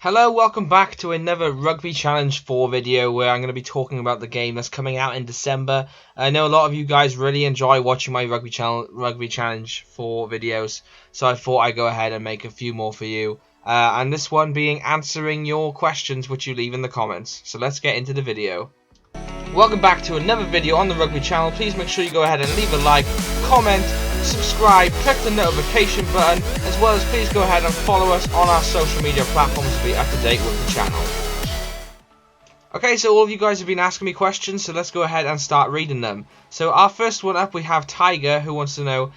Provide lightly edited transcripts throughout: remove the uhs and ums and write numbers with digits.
Hello, welcome back to another Rugby Challenge 4 video where I'm going to be talking about the game that's coming out in December. I know a lot of you guys really enjoy watching my Rugby Challenge 4 videos, so I thought I'd go ahead and make a few more for you. And this one being answering your questions which you leave in the comments. So let's get into the video. Welcome back to another video on the Rugby channel. Please make sure you go ahead and leave a like, comment, subscribe, click the notification button, as well as please go ahead and follow us on our social media platforms to be up to date with the channel. Okay, so all of you guys have been asking me questions, so let's go ahead and start reading them. So our first one up, we have Tiger, who wants to know,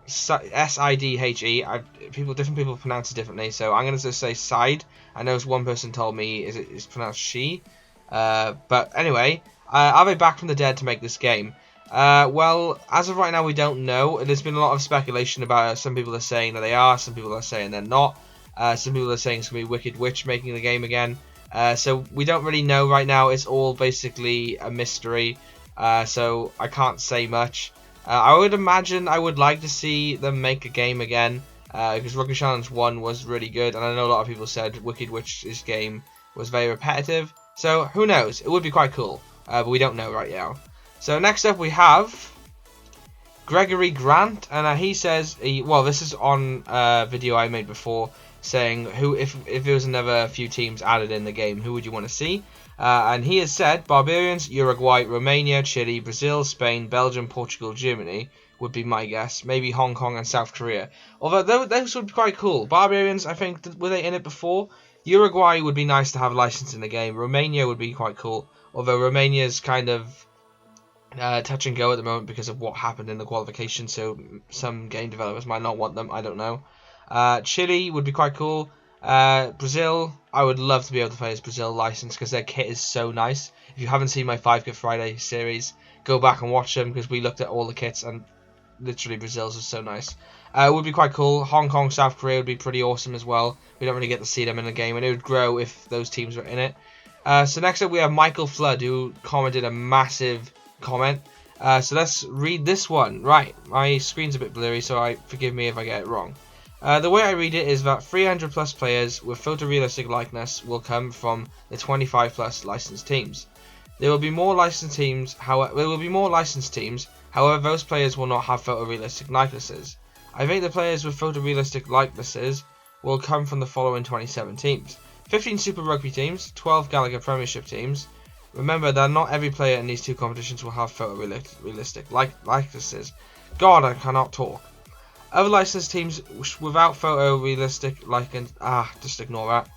S-I-D-H-E, different people pronounce it differently, so I'm going to just say side. I know one person told me it's pronounced she. But anyway, are they back from the dead to make this game? Well, as of right now, we don't know. There's been a lot of speculation about it. Some people are saying that they are, some people are saying they're not. Some people are saying it's going to be Wicked Witch making the game again. So we don't really know right now. It's all basically a mystery, so I can't say much. I would imagine I would like to see them make a game again, because Rugby Challenge 1 was really good, and I know a lot of people said Wicked Witch's game was very repetitive. So, who knows? It would be quite cool, but we don't know right now. So, next up we have Gregory Grant, and he says, this is on a video I made before, saying if there was another few teams added in the game, who would you want to see? And he has said, Barbarians, Uruguay, Romania, Chile, Brazil, Spain, Belgium, Portugal, Germany would be my guess. Maybe Hong Kong and South Korea. Although those would be quite cool. Barbarians, I think, were they in it before? Uruguay would be nice to have licensed in the game. Romania would be quite cool, although Romania's kind of touch and go at the moment because of what happened in the qualification, so some game developers might not want them, I don't know. Chile would be quite cool. Brazil, I would love to be able to play as Brazil licensed because their kit is so nice. If you haven't seen my 5 Kit Friday series, go back and watch them because we looked at all the kits and literally Brazil's is so nice. It would be quite cool. Hong Kong, South Korea would be pretty awesome as well. We don't really get to see them in the game, and it would grow if those teams were in it. So next up we have Michael Flood, who commented a massive comment. So let's read this one. Right, my screen's a bit blurry, so forgive me if I get it wrong. The way I read it is that 300 plus players with photorealistic likeness will come from the 25 plus licensed teams. There will be more licensed teams. However, those players will not have photorealistic likenesses. I think the players with photorealistic likenesses will come from the following 27 teams: 15 Super Rugby teams, 12 Gallagher Premiership teams. Remember that not every player in these two competitions will have photorealistic likenesses. God, I cannot talk. Other licensed teams without photorealistic likeness, just ignore that.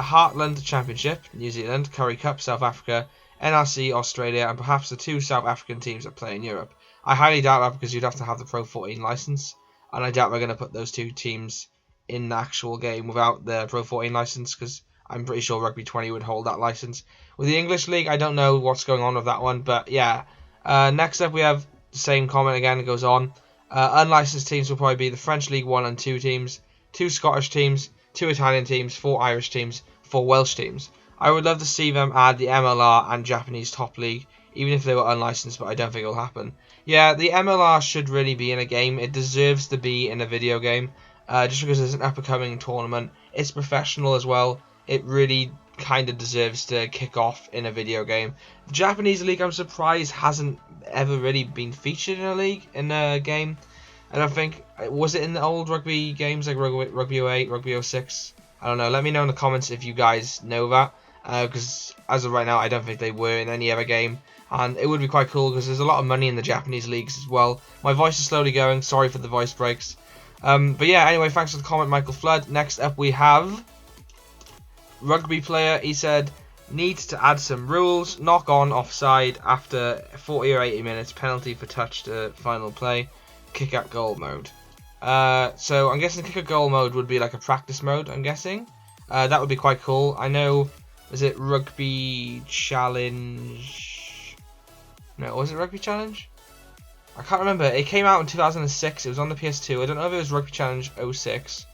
Heartland Championship, New Zealand, Currie Cup, South Africa, NRC, Australia, and perhaps the 2 South African teams that play in Europe. I highly doubt that because you'd have to have the Pro 14 license, and I doubt they're going to put those 2 teams in the actual game without the Pro 14 license, because I'm pretty sure Rugby 20 would hold that license. With the English League, I don't know what's going on with that one, but yeah. Next up we have the same comment again, it goes on. Unlicensed teams will probably be the French League 1 and 2 teams, 2 Scottish teams, 2 Italian teams, 4 Irish teams, 4 Welsh teams. I would love to see them add the MLR and Japanese Top League, even if they were unlicensed, but I don't think it will happen. Yeah, the MLR should really be in a game. It deserves to be in a video game, just because it's an up-and-coming tournament. It's professional as well. It really kind of deserves to kick off in a video game. The Japanese League, I'm surprised, hasn't ever really been featured in a game. I don't think, was it in the old rugby games like Rugby 08, Rugby 06? I don't know. Let me know in the comments if you guys know that, because as of right now, I don't think they were in any other game. And it would be quite cool because there's a lot of money in the Japanese leagues as well. My voice is slowly going. Sorry for the voice breaks. But yeah, anyway, thanks for the comment, Michael Flood. Next up we have Rugby player. He said, needs to add some rules. Knock on offside after 40 or 80 minutes. Penalty for touch to final play. Kick at goal mode. So I'm guessing kick at goal mode would be like a practice mode, I'm guessing. That would be quite cool. I know, is it Rugby Challenge? No, was it Rugby Challenge? I can't remember. It came out in 2006. It was on the PS2. I don't know if it was Rugby Challenge 06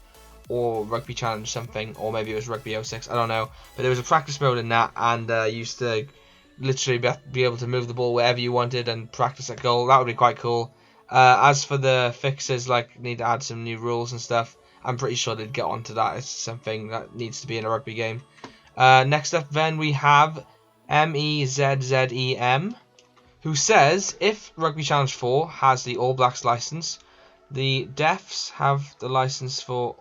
or Rugby Challenge something, or maybe it was Rugby 06. I don't know. But there was a practice mode in that, and you used to literally be able to move the ball wherever you wanted and practice at goal. That would be quite cool. As for the fixes, like need to add some new rules and stuff, I'm pretty sure they'd get onto that. It's something that needs to be in a rugby game. Next up then we have MEZZEM, who says, if Rugby Challenge 4 has the All Blacks license, the Defs have the license for...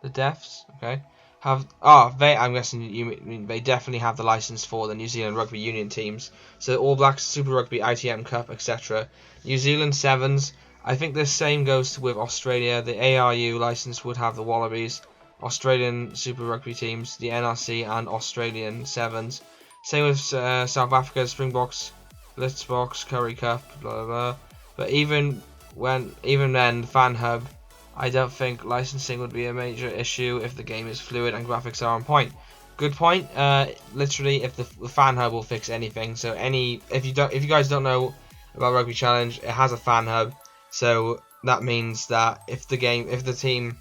The Defs? Okay. I'm guessing you mean they definitely have the license for the New Zealand Rugby Union teams. So All Blacks, Super Rugby, ITM Cup, etc. New Zealand Sevens. I think the same goes with Australia. The ARU license would have the Wallabies, Australian Super Rugby teams, the NRC, and Australian Sevens. Same with South Africa, Springboks, Blitzboks, Curry Cup, blah blah blah. But even then, the Fan Hub, I don't think licensing would be a major issue if the game is fluid and graphics are on point. Good point. Literally, if the Fan Hub will fix anything. So if you guys don't know about Rugby Challenge, it has a Fan Hub. So that means that if the team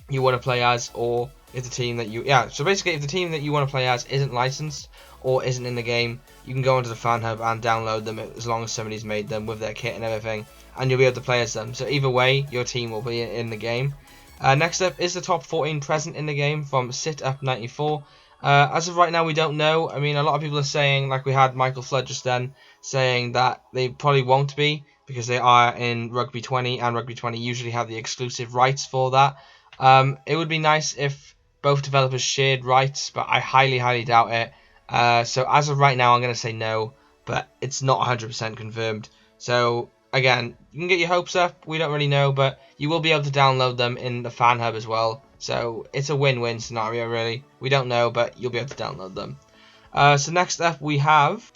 you want to play as, or if the team that so basically if the team that you want to play as isn't licensed or isn't in the game, you can go into the Fan Hub and download them as long as somebody's made them with their kit and everything, and you'll be able to play as them. So either way, your team will be in the game. Next up is the top 14 present in the game from SitUp94. As of right now, we don't know. I mean, a lot of people are saying, like we had Michael Flood just then, saying that they probably won't be because they are in Rugby 20, and Rugby 20 usually have the exclusive rights for that. It would be nice if both developers shared rights, but I highly doubt it. So as of right now, I'm going to say no, but it's not 100% confirmed. So again, you can get your hopes up. We don't really know, but you will be able to download them in the Fan Hub as well. So it's a win-win scenario, really. We don't know, but you'll be able to download them. So next up, we have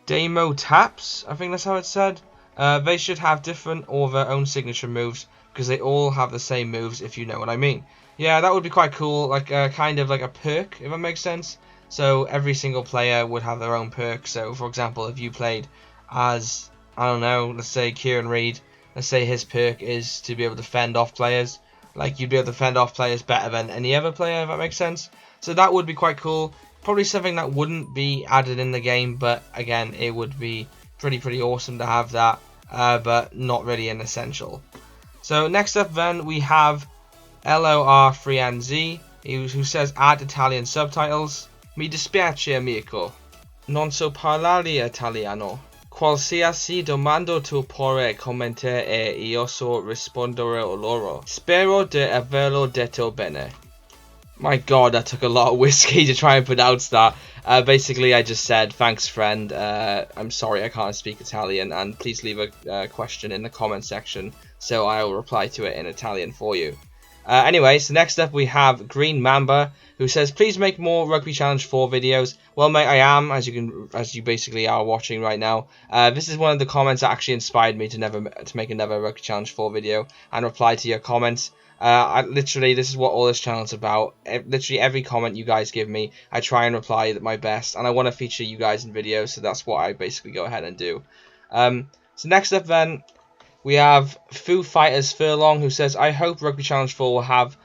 Demo Taps. I think that's how it's said. They should have different or their own signature moves, because they all have the same moves, if you know what I mean. Yeah, that would be quite cool, like kind of like a perk, if that makes sense. So every single player would have their own perk. So for example, if you played as, I don't know, let's say Kieran Reid, let's say his perk is to be able to fend off players. Like, you'd be able to fend off players better than any other player, if that makes sense. So that would be quite cool. Probably something that wouldn't be added in the game, but again, it would be pretty awesome to have that, but not really an essential. So next up then, we have LOR3NZ, who says, add Italian subtitles. Mi dispiace, amico. Non so parlare italiano. Qualsiasi domanda tu porre commentare e io so rispondere loro. Spero di averlo detto bene. My god, that took a lot of whiskey to try and pronounce that. Basically, I just said, thanks friend, I'm sorry I can't speak Italian, and please leave a question in the comment section, so I'll reply to it in Italian for you. Anyway, so next up we have Green Mamba, who says, please make more Rugby Challenge 4 videos. Well, mate, I am, as you basically are watching right now. This is one of the comments that actually inspired me to make another Rugby Challenge 4 video and reply to your comments. Literally, this is what all this channel is about. Literally every comment you guys give me, I try and reply my best, and I want to feature you guys in videos, so that's what I basically go ahead and do. So next up then, we have Foo Fighters Furlong, who says, I hope Rugby Challenge 4 will have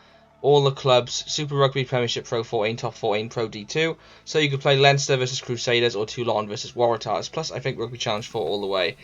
all the clubs, Super Rugby, Premiership, Pro 14, Top 14, Pro D2, so you could play Leinster versus Crusaders or Toulon versus Waratahs. Plus, I think Rugby Challenge 4 all the way.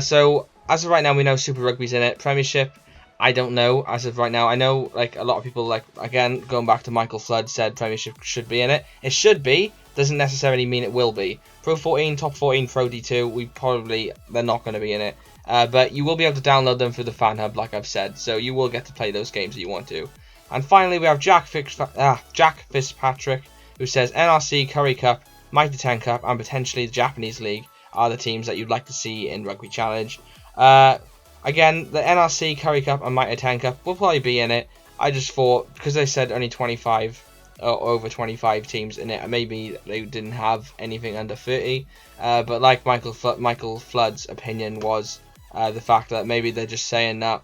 So, as of right now, we know Super Rugby's in it. Premiership, I don't know as of right now. I know, like, a lot of people, like, again, going back to Michael Flood, said Premiership should be in it. It should be. Doesn't necessarily mean it will be. Pro 14, Top 14, Pro D2, they're not going to be in it. But you will be able to download them through the Fan Hub, like I've said, so you will get to play those games that you want to. And finally, we have Jack Fitzpatrick, who says NRC, Curry Cup, Mighty 10 Cup, and potentially the Japanese League are the teams that you'd like to see in Rugby Challenge. Again, the NRC, Curry Cup, and Mighty 10 Cup will probably be in it. I just thought, because they said only 25 or over 25 teams in it, maybe they didn't have anything under 30. But like Michael Flood's opinion was the fact that maybe they're just saying that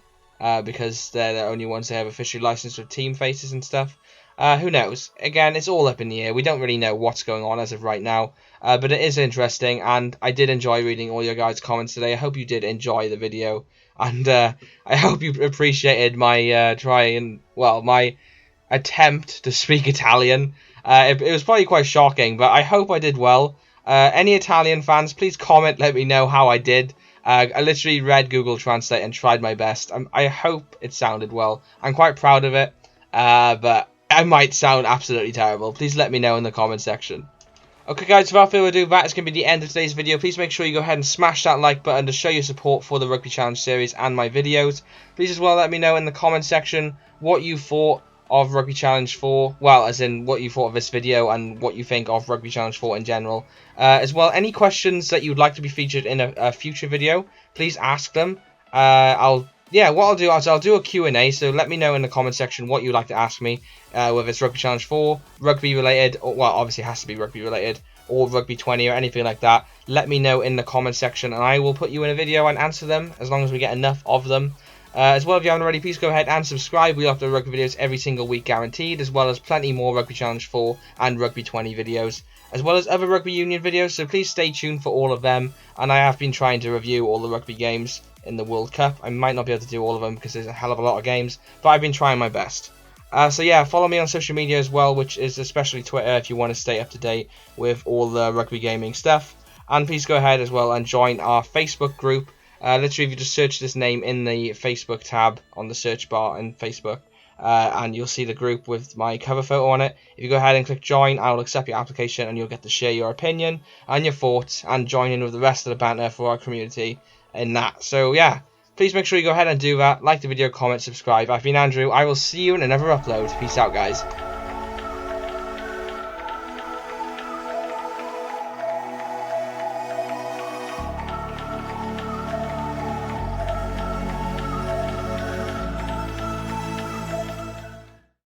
because they're the only ones they have officially licensed with team faces and stuff. Who knows? Again, it's all up in the air. We don't really know what's going on as of right now. But it is interesting, and I did enjoy reading all your guys' comments today. I hope you did enjoy the video, and I hope you appreciated my my attempt to speak Italian. It was probably quite shocking, but I hope I did well. Any Italian fans, please comment, let me know how I did. I literally read Google Translate and tried my best. I hope it sounded well. I'm quite proud of it, but I might sound absolutely terrible. Please let me know in the comment section. Okay guys, without further ado, that is going to be the end of today's video. Please make sure you go ahead and smash that like button to show your support for the Rugby Challenge series and my videos. Please as well let me know in the comment section what you thought of Rugby Challenge 4. Well, as in what you thought of this video and what you think of Rugby Challenge 4 in general. As well, any questions that you would like to be featured in a future video, please ask them. What I'll do is I'll do a Q&A, so let me know in the comment section what you'd like to ask me, whether it's Rugby Challenge 4, Rugby related, or, well, obviously it has to be Rugby related, or Rugby 20 or anything like that. Let me know in the comment section and I will put you in a video and answer them as long as we get enough of them. As well, if you haven't already, please go ahead and subscribe. We upload rugby videos every single week guaranteed, as well as plenty more Rugby Challenge 4 and Rugby 20 videos, as well as other Rugby Union videos, so please stay tuned for all of them. And I have been trying to review all the rugby games in the World Cup. I might not be able to do all of them because there's a hell of a lot of games, but I've been trying my best. So yeah, follow me on social media as well, which is especially Twitter if you want to stay up to date with all the rugby gaming stuff. And please go ahead as well and join our Facebook group. Literally, if you just search this name in the Facebook tab on the search bar in Facebook, and you'll see the group with my cover photo on it. If you go ahead and click join, I will accept your application and you'll get to share your opinion and your thoughts and join in with the rest of the banter for our community in that. So yeah, please make sure you go ahead and do that. Like the video, comment, subscribe. I've been Andrew. I will see you in another upload. Peace out, guys.